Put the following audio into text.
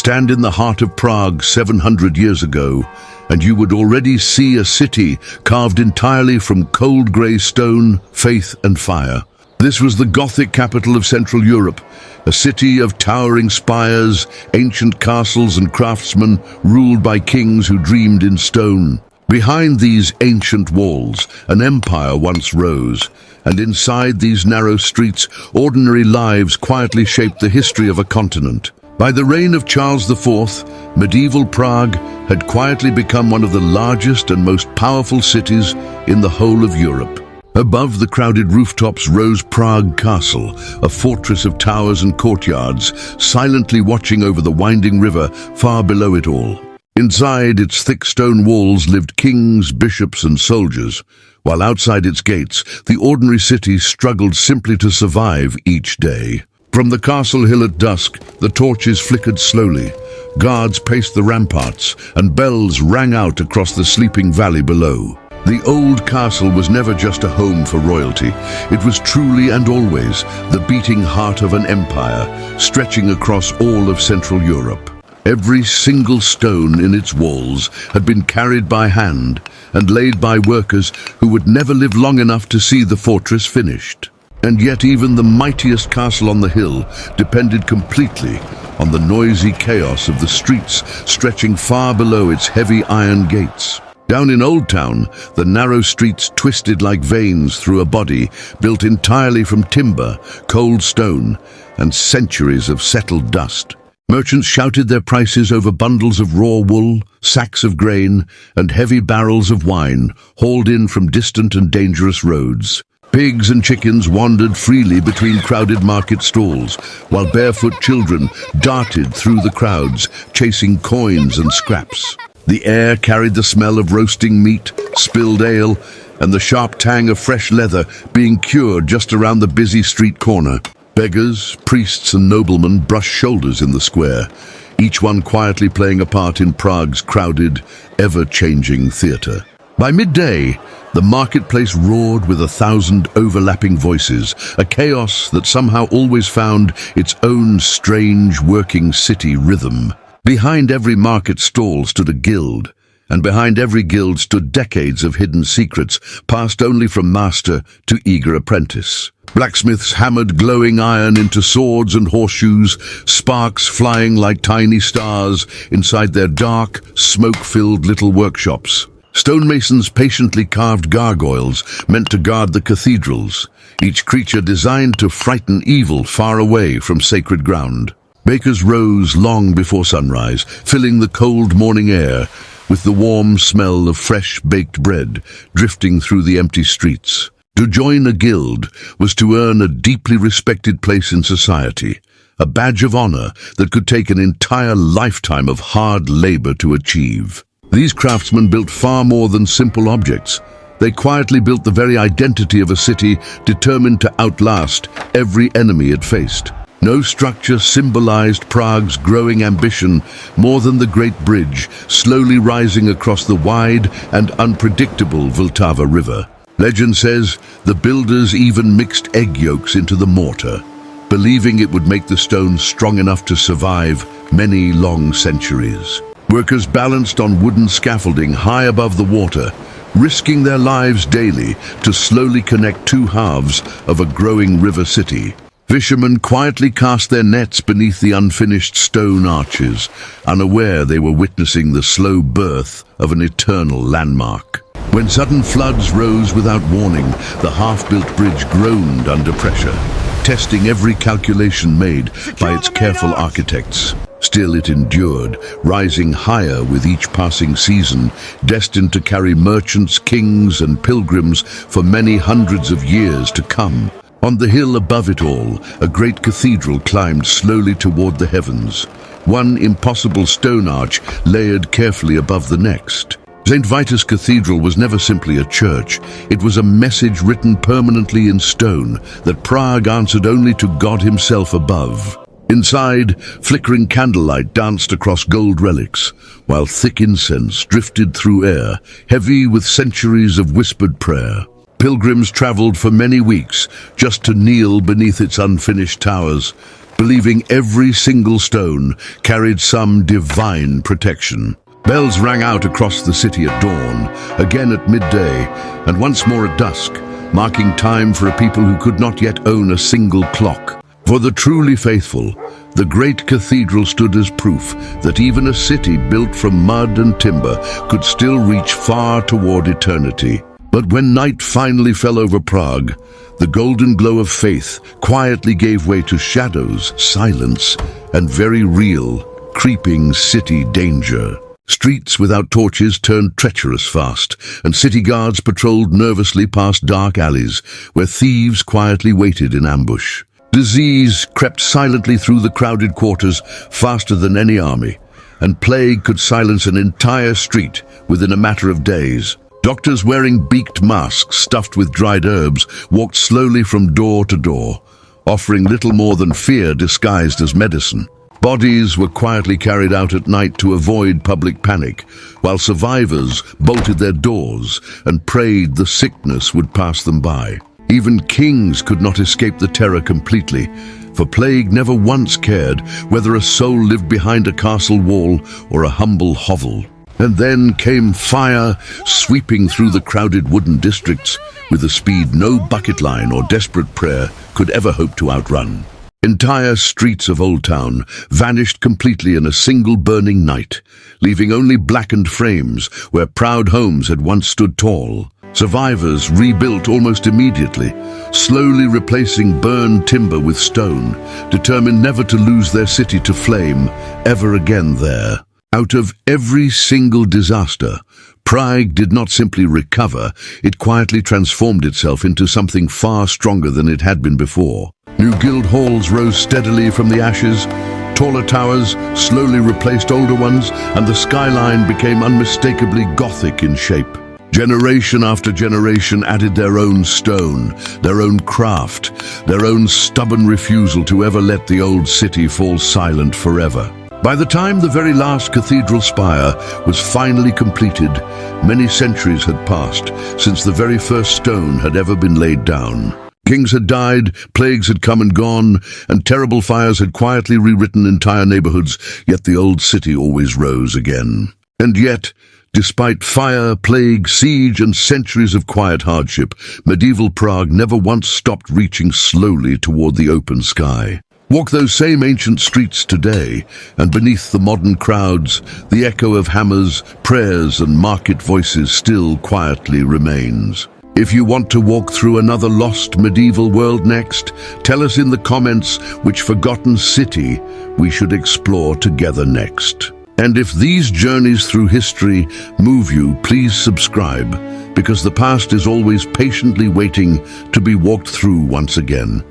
Stand in the heart of Prague 700 years ago, and you would already see a city carved entirely from cold grey stone, faith and fire. This was the Gothic capital of Central Europe, a city of towering spires, ancient castles and craftsmen ruled by kings who dreamed in stone. Behind these ancient walls, an empire once rose, and inside these narrow streets, ordinary lives quietly shaped the history of a continent. By the reign of Charles IV, medieval Prague had quietly become one of the largest and most powerful cities in the whole of Europe. Above the crowded rooftops rose Prague Castle, a fortress of towers and courtyards, silently watching over the winding river far below it all. Inside its thick stone walls lived kings, bishops and soldiers, while outside its gates, the ordinary city struggled simply to survive each day. From the castle hill at dusk, the torches flickered slowly. Guards paced the ramparts, and bells rang out across the sleeping valley below. The old castle was never just a home for royalty. It was truly and always the beating heart of an empire, stretching across all of Central Europe. Every single stone in its walls had been carried by hand and laid by workers who would never live long enough to see the fortress finished. And yet even the mightiest castle on the hill depended completely on the noisy chaos of the streets stretching far below its heavy iron gates. Down in Old Town, the narrow streets twisted like veins through a body built entirely from timber, cold stone, and centuries of settled dust. Merchants shouted their prices over bundles of raw wool, sacks of grain, and heavy barrels of wine hauled in from distant and dangerous roads. Pigs and chickens wandered freely between crowded market stalls, while barefoot children darted through the crowds, chasing coins and scraps. The air carried the smell of roasting meat, spilled ale, and the sharp tang of fresh leather being cured just around the busy street corner. Beggars, priests and noblemen brushed shoulders in the square, each one quietly playing a part in Prague's crowded, ever-changing theatre. By midday, the marketplace roared with 1,000 overlapping voices, a chaos that somehow always found its own strange working city rhythm. Behind every market stall stood a guild, and behind every guild stood decades of hidden secrets, passed only from master to eager apprentice. Blacksmiths hammered glowing iron into swords and horseshoes, sparks flying like tiny stars inside their dark, smoke-filled little workshops. Stonemasons patiently carved gargoyles meant to guard the cathedrals, each creature designed to frighten evil far away from sacred ground. Bakers rose long before sunrise, filling the cold morning air with the warm smell of fresh baked bread drifting through the empty streets. To join a guild was to earn a deeply respected place in society, a badge of honor that could take an entire lifetime of hard labor to achieve. These craftsmen built far more than simple objects. They quietly built the very identity of a city determined to outlast every enemy it faced. No structure symbolized Prague's growing ambition more than the Great Bridge slowly rising across the wide and unpredictable Vltava River. Legend says the builders even mixed egg yolks into the mortar, believing it would make the stone strong enough to survive many long centuries. Workers balanced on wooden scaffolding high above the water, risking their lives daily to slowly connect two halves of a growing river city. Fishermen quietly cast their nets beneath the unfinished stone arches, unaware they were witnessing the slow birth of an eternal landmark. When sudden floods rose without warning, the half-built bridge groaned under pressure, testing every calculation made by its careful architects. Still it endured, rising higher with each passing season, destined to carry merchants, kings and pilgrims for many hundreds of years to come. On the hill above it all, a great cathedral climbed slowly toward the heavens, one impossible stone arch layered carefully above the next. St. Vitus Cathedral was never simply a church. It was a message written permanently in stone that Prague answered only to God himself above. Inside, flickering candlelight danced across gold relics, while thick incense drifted through air, heavy with centuries of whispered prayer. Pilgrims traveled for many weeks just to kneel beneath its unfinished towers, believing every single stone carried some divine protection. Bells rang out across the city at dawn, again at midday, and once more at dusk, marking time for a people who could not yet own a single clock. For the truly faithful, the great cathedral stood as proof that even a city built from mud and timber could still reach far toward eternity. But when night finally fell over Prague, the golden glow of faith quietly gave way to shadows, silence, and very real, creeping city danger. Streets without torches turned treacherous fast, and city guards patrolled nervously past dark alleys where thieves quietly waited in ambush. Disease crept silently through the crowded quarters faster than any army, and plague could silence an entire street within a matter of days. Doctors wearing beaked masks stuffed with dried herbs walked slowly from door to door, offering little more than fear disguised as medicine. Bodies were quietly carried out at night to avoid public panic, while survivors bolted their doors and prayed the sickness would pass them by. Even kings could not escape the terror completely, for plague never once cared whether a soul lived behind a castle wall or a humble hovel. And then came fire, sweeping through the crowded wooden districts with a speed no bucket line or desperate prayer could ever hope to outrun. Entire streets of Old Town vanished completely in a single burning night, leaving only blackened frames where proud homes had once stood tall. Survivors rebuilt almost immediately, slowly replacing burned timber with stone, determined never to lose their city to flame ever again there. Out of every single disaster, Prague did not simply recover, it quietly transformed itself into something far stronger than it had been before. New guild halls rose steadily from the ashes, taller towers slowly replaced older ones, and the skyline became unmistakably Gothic in shape. Generation after generation added their own stone, their own craft, their own stubborn refusal to ever let the old city fall silent forever. By the time the very last cathedral spire was finally completed, many centuries had passed since the very first stone had ever been laid down. Kings had died, plagues had come and gone, and terrible fires had quietly rewritten entire neighborhoods, yet the old city always rose again. And yet, despite fire, plague, siege, and centuries of quiet hardship, medieval Prague never once stopped reaching slowly toward the open sky. Walk those same ancient streets today, and beneath the modern crowds, the echo of hammers, prayers, and market voices still quietly remains. If you want to walk through another lost medieval world next, tell us in the comments which forgotten city we should explore together next. And if these journeys through history move you, please subscribe, because the past is always patiently waiting to be walked through once again.